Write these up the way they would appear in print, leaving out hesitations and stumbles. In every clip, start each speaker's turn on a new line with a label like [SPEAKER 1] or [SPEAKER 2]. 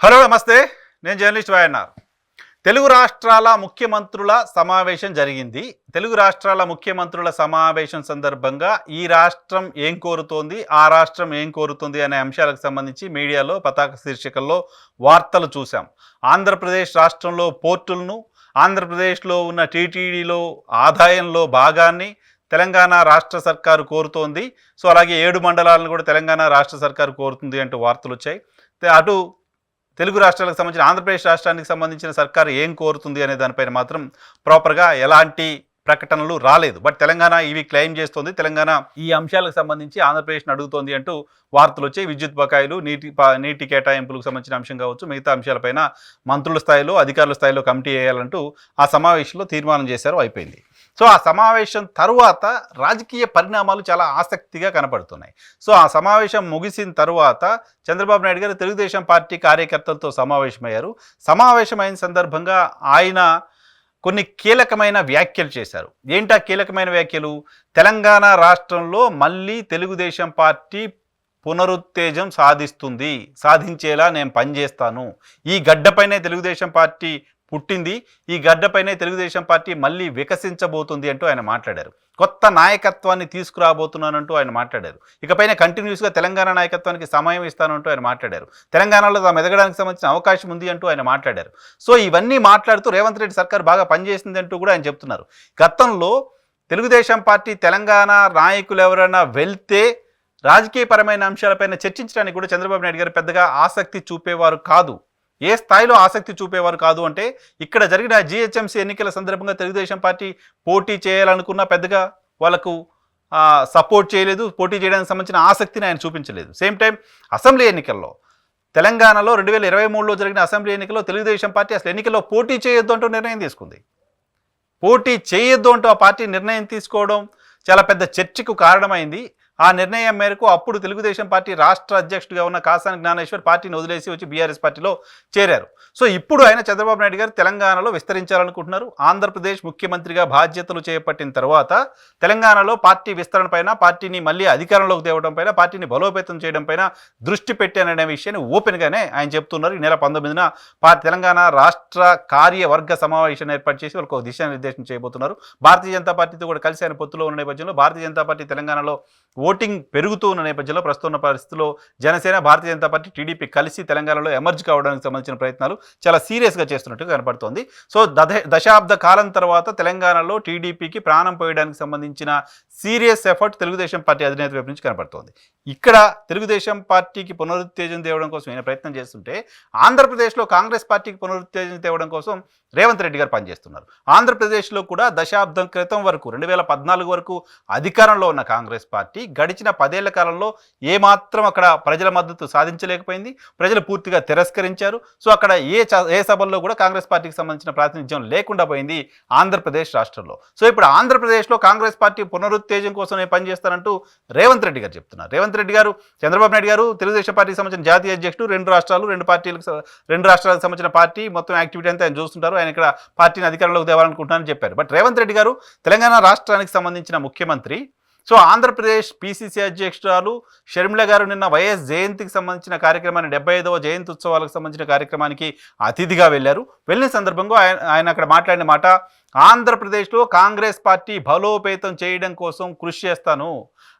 [SPEAKER 1] Hello నమస్తే, నేను journalist YNR. Telugu రాష్ట్రాల ముఖ్యమంత్రుల సమావేశం జరిగింది. తెలుగు రాష్ట్రాల ముఖ్యమంత్రుల సమావేశం సందర్భంగా ఈ రాష్ట్రం ఏం కోరుతోంది, ఆ రాష్ట్రం ఏం కోరుతుంది అనే అంశాలకు సంబంధించి మీడియాలో పతాక శీర్షికల్లో వార్తలు చూసాం. ఆంధ్రప్రదేశ్ రాష్ట్రంలో పోర్టులను, ఆంధ్రప్రదేశ్లో ఉన్న టీటీడీలో ఆదాయంలో భాగాన్ని తెలంగాణ రాష్ట్ర సర్కారు కోరుతోంది. సో అలాగే 7 మండలాలను కూడా తెలంగాణ రాష్ట్ర సర్కారు కోరుతుంది అంటూ వార్తలు వచ్చాయి. అటు తెలుగు రాష్ట్రాలకు సంబంధించిన ఆంధ్రప్రదేశ్ రాష్ట్రానికి సంబంధించిన సర్కారు ఏం కోరుతుంది అనే దానిపైన మాత్రం ప్రాపర్గా ఎలాంటి ప్రకటనలు రాలేదు. బట్ తెలంగాణ ఇవి క్లెయిమ్ చేస్తోంది. తెలంగాణ ఈ అంశాలకు సంబంధించి ఆంధ్రప్రదేశ్ని అడుగుతోంది అంటూ వార్తలు వచ్చాయి. విద్యుత్ బకాయిలు, నీటి కేటాయింపులకు సంబంధించిన అంశం కావచ్చు, మిగతా అంశాలపైన మంత్రుల స్థాయిలో, అధికారుల స్థాయిలో కమిటీ వేయాలంటూ ఆ సమావేశంలో తీర్మానం చేశారు. అయిపోయింది. సో ఆ సమావేశం తరువాత రాజకీయ పరిణామాలు చాలా ఆసక్తిగా కనపడుతున్నాయి. సో ఆ సమావేశం ముగిసిన తరువాత చంద్రబాబు నాయుడు గారు తెలుగుదేశం పార్టీ కార్యకర్తలతో సమావేశమయ్యారు. సమావేశమైన సందర్భంగా ఆయన కొన్ని కీలకమైన వ్యాఖ్యలు చేశారు. ఏంటా కీలకమైన వ్యాఖ్యలు? తెలంగాణ రాష్ట్రంలో మళ్ళీ తెలుగుదేశం పార్టీ పునరుత్తేజం సాధించేలా నేను పనిచేస్తాను. ఈ గడ్డపైనే తెలుగుదేశం పార్టీ పుట్టింది, ఈ గడ్డపైనే తెలుగుదేశం పార్టీ మళ్ళీ వికసించబోతుంది అంటూ ఆయన మాట్లాడారు. కొత్త నాయకత్వాన్ని తీసుకురాబోతున్నానంటూ ఆయన మాట్లాడారు. ఇకపైన కంటిన్యూస్గా తెలంగాణ నాయకత్వానికి సమయం ఇస్తానంటూ ఆయన మాట్లాడారు. తెలంగాణలో తాము ఎదగడానికి సంబంధించిన అవకాశం ఉంది అంటూ ఆయన మాట్లాడారు. సో ఇవన్నీ మాట్లాడుతూ రేవంత్ రెడ్డి సర్కార్ బాగా పనిచేసింది అంటూ కూడా ఆయన చెప్తున్నారు. గతంలో తెలుగుదేశం పార్టీ తెలంగాణ నాయకులు ఎవరైనా వెళ్తే రాజకీయపరమైన అంశాలపైన చర్చించడానికి కూడా చంద్రబాబు నాయుడు గారు పెద్దగా ఆసక్తి చూపేవారు కాదు. ఏ స్థాయిలో ఆసక్తి చూపేవారు కాదు అంటే, ఇక్కడ జరిగిన జిహెచ్ఎంసీ ఎన్నికల సందర్భంగా తెలుగుదేశం పార్టీ పోటీ చేయాలనుకున్న పెద్దగా వాళ్ళకు సపోర్ట్ చేయలేదు. పోటీ చేయడానికి సంబంధించిన ఆసక్తిని ఆయన చూపించలేదు. సేమ్ టైం అసెంబ్లీ ఎన్నికల్లో తెలంగాణలో 2023లో జరిగిన అసెంబ్లీ ఎన్నికల్లో తెలుగుదేశం పార్టీ అసలు ఎన్నికల్లో పోటీ చేయొద్దు అంటూ నిర్ణయం తీసుకుంది. పోటీ చేయొద్దు అంటూ ఆ పార్టీ నిర్ణయం తీసుకోవడం చాలా పెద్ద చర్చకు కారణమైంది. ఆ నిర్ణయం మేరకు అప్పుడు తెలుగుదేశం పార్టీ రాష్ట్ర అధ్యక్షుడిగా ఉన్న కాసాని జ్ఞానేశ్వర్ పార్టీని వదిలేసి వచ్చి బీఆర్ఎస్ పార్టీలో చేరారు. సో ఇప్పుడు ఆయన చంద్రబాబు నాయుడు గారు తెలంగాణలో విస్తరించాలనుకుంటున్నారు. ఆంధ్రప్రదేశ్ ముఖ్యమంత్రిగా బాధ్యతలు చేపట్టిన తర్వాత తెలంగాణలో పార్టీ విస్తరణ పైన, పార్టీని మళ్ళీ అధికారంలోకి తేవడం పైన, పార్టీని బలోపేతం చేయడం పైన దృష్టి పెట్టాననే విషయాన్ని ఓపెన్గానే ఆయన చెప్తున్నారు. ఈ నెల 19న తెలంగాణ రాష్ట్ర కార్యవర్గ సమావేశం ఏర్పాటు చేసి వాళ్ళకు దిశానిర్దేశం చేయబోతున్నారు. భారతీయ జనతా పార్టీతో కూడా కలిసి ఆయన పొత్తులో ఉన్న నేపథ్యంలో భారతీయ జనతా పార్టీ తెలంగాణలో ఓటింగ్ పెరుగుతూ ఉన్న నేపథ్యంలో ప్రస్తుతం ఉన్న పరిస్థితుల్లో జనసేన, భారతీయ జనతా పార్టీ, టీడీపీ కలిసి తెలంగాణలో ఎమర్జ్ కావడానికి సంబంధించిన ప్రయత్నాలు చాలా సీరియస్గా చేస్తున్నట్టు కనపడుతోంది. సో దశాబ్ద కాలం తర్వాత తెలంగాణలో టీడీపీకి ప్రాణం పోయడానికి సంబంధించిన సీరియస్ ఎఫర్ట్ తెలుగుదేశం పార్టీ అధినేత వైపు నుంచి కనపడుతోంది. ఇక్కడ తెలుగుదేశం పార్టీకి పునరుత్తేజం తేవడం కోసం ఆయన ప్రయత్నం చేస్తుంటే, ఆంధ్రప్రదేశ్లో కాంగ్రెస్ పార్టీకి పునరుత్తేజం తేవడం కోసం రేవంత్ రెడ్డి గారు పనిచేస్తున్నారు. ఆంధ్రప్రదేశ్లో కూడా దశాబ్దం క్రితం వరకు 2014 వరకు అధికారంలో ఉన్న కాంగ్రెస్ పార్టీ గడిచిన 10 ఏళ్ల కాలంలో ఏమాత్రం అక్కడ ప్రజల మద్దతు సాధించలేకపోయింది. ప్రజలు పూర్తిగా తిరస్కరించారు. సో అక్కడ ఏ సభల్లో కూడా కాంగ్రెస్ పార్టీకి సంబంధించిన ప్రాతినిధ్యం లేకుండా పోయింది ఆంధ్రప్రదేశ్ రాష్ట్రంలో. సో ఇప్పుడు ఆంధ్రప్రదేశ్లో కాంగ్రెస్ పార్టీ పునరుత్తేజం కోసం నేను పనిచేస్తానంటూ రేవంత్ రెడ్డి గారు చెప్తున్నారు. రేవంత్ రెడ్డి గారు, చంద్రబాబు నాయుడు గారు తెలుగుదేశం పార్టీకి సంబంధించిన జాతీయ అధ్యక్షుడు, రెండు రాష్ట్రాలకు సంబంధించిన పార్టీ మొత్తం యాక్టివిటీ అంతా ఆయన చూస్తుంటారు. ఆయన ఇక్కడ పార్టీని అధికారంలోకి తేవాలనుకుంటున్నారని చెప్పారు. బట్ రేవంత్ రెడ్డి గారు తెలంగాణ రాష్ట్రానికి సంబంధించిన ముఖ్యమంత్రి. సో ఆంధ్రప్రదేశ్ పిసిసి అధ్యక్షురాలు షర్మిల గారు నిన్న వైఎస్ జయంతికి సంబంధించిన కార్యక్రమాన్ని, 75వ జయంతి ఉత్సవాలకు సంబంధించిన కార్యక్రమానికి అతిథిగా వెళ్ళారు. వెళ్ళిన సందర్భంగా ఆయన అక్కడ మాట్లాడిన మాట, ఆంధ్రప్రదేశ్లో కాంగ్రెస్ పార్టీ బలోపేతం చేయడం కోసం కృషి చేస్తాను.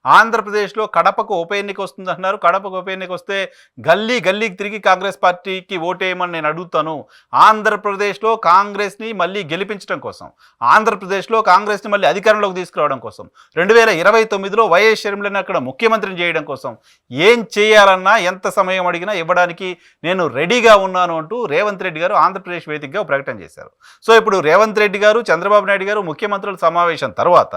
[SPEAKER 1] ఆంధ్రప్రదేశ్లో కడపకు ఉప ఎన్నిక వస్తుందంటున్నారు. కడపకు ఉప ఎన్నిక వస్తే గల్లీకి తిరిగి కాంగ్రెస్ పార్టీకి ఓటేయమని నేను అడుగుతాను. ఆంధ్రప్రదేశ్లో కాంగ్రెస్ని మళ్ళీ గెలిపించడం కోసం, ఆంధ్రప్రదేశ్లో కాంగ్రెస్ని మళ్ళీ అధికారంలోకి తీసుకురావడం కోసం, 2029లో వైఎస్ షర్మిలని అక్కడ ముఖ్యమంత్రిని చేయడం కోసం ఏం చేయాలన్నా, ఎంత సమయం అడిగినా ఇవ్వడానికి నేను రెడీగా ఉన్నాను అంటూ రేవంత్ రెడ్డి గారు ఆంధ్రప్రదేశ్ వేదికగా ప్రకటన చేశారు. సో ఇప్పుడు రేవంత్ రెడ్డి గారు, చంద్రబాబు నాయుడు గారు ముఖ్యమంత్రుల సమావేశం తర్వాత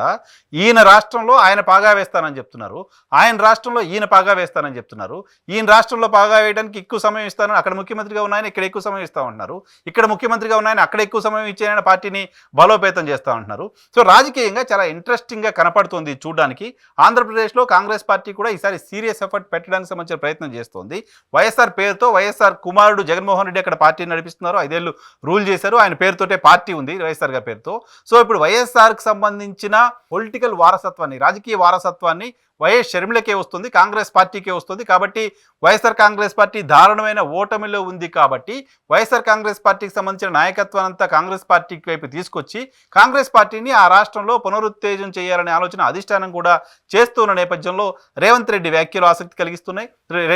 [SPEAKER 1] ఈయన రాష్ట్రంలో ఆయన పాగా వేస్తానని చెప్తున్నారు, ఆయన రాష్ట్రంలో ఈయన పాగా వేస్తానని చెప్తున్నారు. ఈయన రాష్ట్రంలో పాగా వేయడానికి ఎక్కువ సమయం ఇస్తానని, అక్కడ ముఖ్యమంత్రిగా ఉన్నాయని ఇక్కడ ఎక్కువ సమయం ఇస్తామంటున్నారు. ఇక్కడ ముఖ్యమంత్రిగా ఉన్నాయని అక్కడ ఎక్కువ సమయం ఇచ్చేయని పార్టీని బలోపేతం చేస్తామంటున్నారు. సో రాజకీయంగా చాలా ఇంట్రెస్టింగ్గా కనపడుతుంది చూడడానికి. ఆంధ్రప్రదేశ్లో కాంగ్రెస్ పార్టీ కూడా ఈసారి సీరియస్ ఎఫర్ట్ పెట్టడానికి సంబంధించిన ప్రయత్నం చేస్తోంది. వైఎస్ఆర్ పేరుతో వైఎస్ఆర్ కుమారుడు జగన్మోహన్ రెడ్డి అక్కడ పార్టీని నడిపిస్తున్నారు. 5 ఏళ్ళు రూల్ చేశారు. ఆయన పేరుతోటే పార్టీ ఉంది, వైఎస్ఆర్ గారి పేరుతో. పేరుతో. సో ఇప్పుడు వైఎస్ఆర్కి సంబంధించిన పొలిటికల్ వారసత్వాన్ని, రాజకీయ వారసత్వాన్ని వైఎస్ షర్మిలకే వస్తుంది, కాంగ్రెస్ పార్టీకే వస్తుంది. కాబట్టి వైఎస్ఆర్ కాంగ్రెస్ పార్టీ దారుణమైన ఓటమిలో ఉంది. కాబట్టి వైఎస్ఆర్ కాంగ్రెస్ పార్టీకి సంబంధించిన నాయకత్వాన్ని అంతా కాంగ్రెస్ పార్టీకి వైపు తీసుకొచ్చి కాంగ్రెస్ పార్టీని ఆ రాష్ట్రంలో పునరుత్తేజం చేయాలనే ఆలోచన అధిష్టానం కూడా చేస్తున్న నేపథ్యంలో రేవంత్ రెడ్డి వ్యాఖ్యలు ఆసక్తి కలిగిస్తున్నాయి.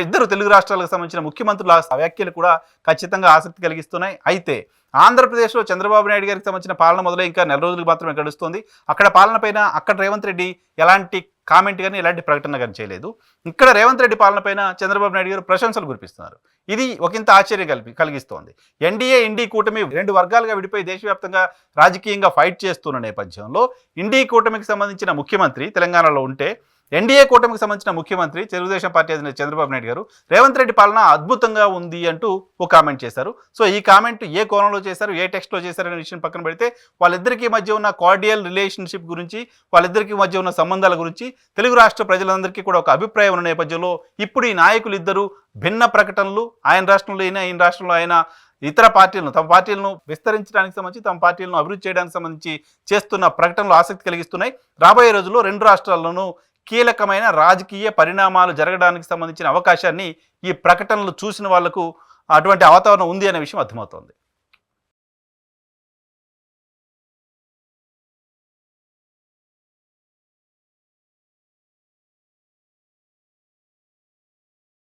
[SPEAKER 1] ఇద్దరు తెలుగు రాష్ట్రాలకు సంబంధించిన ముఖ్యమంత్రుల వ్యాఖ్యలు కూడా ఖచ్చితంగా ఆసక్తి కలిగిస్తున్నాయి. అయితే ఆంధ్రప్రదేశ్లో చంద్రబాబు నాయుడు గారికి సంబంధించిన పాలన మొదలై ఇంకా నెల రోజులకు మాత్రమే గడుస్తుంది. అక్కడ పాలన పైన అక్కడ రేవంత్ రెడ్డి ఎలాంటి కామెంట్ కానీ ఎలాంటి ప్రకటన కానీ చేయలేదు. ఇక్కడ రేవంత్ రెడ్డి పాలన పైన చంద్రబాబు నాయుడు గారు ప్రశంసలు కురిపిస్తున్నారు. ఇది ఒకంత ఆశ్చర్యం కలిగిస్తోంది. ఎన్డీఏ ఇండీ కూటమి రెండు వర్గాలుగా విడిపోయి దేశవ్యాప్తంగా రాజకీయంగా ఫైట్ చేస్తున్న నేపథ్యంలో ఇండీ కూటమికి సంబంధించిన ముఖ్యమంత్రి తెలంగాణలో ఉంటే, ఎన్డీఏ కూటమికి సంబంధించిన ముఖ్యమంత్రి తెలుగుదేశం పార్టీ అధినేత చంద్రబాబు నాయుడు గారు రేవంత్ రెడ్డి పాలన అద్భుతంగా ఉంది అంటూ ఒక కామెంట్ చేశారు. సో ఈ కామెంట్ ఏ కోణంలో చేశారు, ఏ టెక్స్ట్లో చేశారు అనే విషయం పక్కన పెడితే వాళ్ళిద్దరికీ మధ్య ఉన్న కార్డియల్ రిలేషన్షిప్ గురించి, వాళ్ళిద్దరికీ మధ్య ఉన్న సంబంధాల గురించి తెలుగు రాష్ట్ర ప్రజలందరికీ కూడా ఒక అభిప్రాయం ఉన్న నేపథ్యంలో ఇప్పుడు ఈ నాయకులు ఇద్దరు భిన్న ప్రకటనలు, ఆయన రాష్ట్రంలో అయినా ఈయన రాష్ట్రంలో అయినా ఇతర పార్టీలను, తమ పార్టీలను విస్తరించడానికి సంబంధించి, తమ పార్టీలను అభివృద్ధి చేయడానికి సంబంధించి చేస్తున్న ప్రకటనలు ఆసక్తి కలిగిస్తున్నాయి. రాబోయే రోజుల్లో రెండు రాష్ట్రాల్లోనూ కీలకమైన రాజకీయ పరిణామాలు జరగడానికి సంబంధించిన అవకాశాన్ని ఈ ప్రకటనలు చూసిన వాళ్లకు అటువంటి వాతావరణం ఉంది అనే విషయం అర్థమవుతోంది.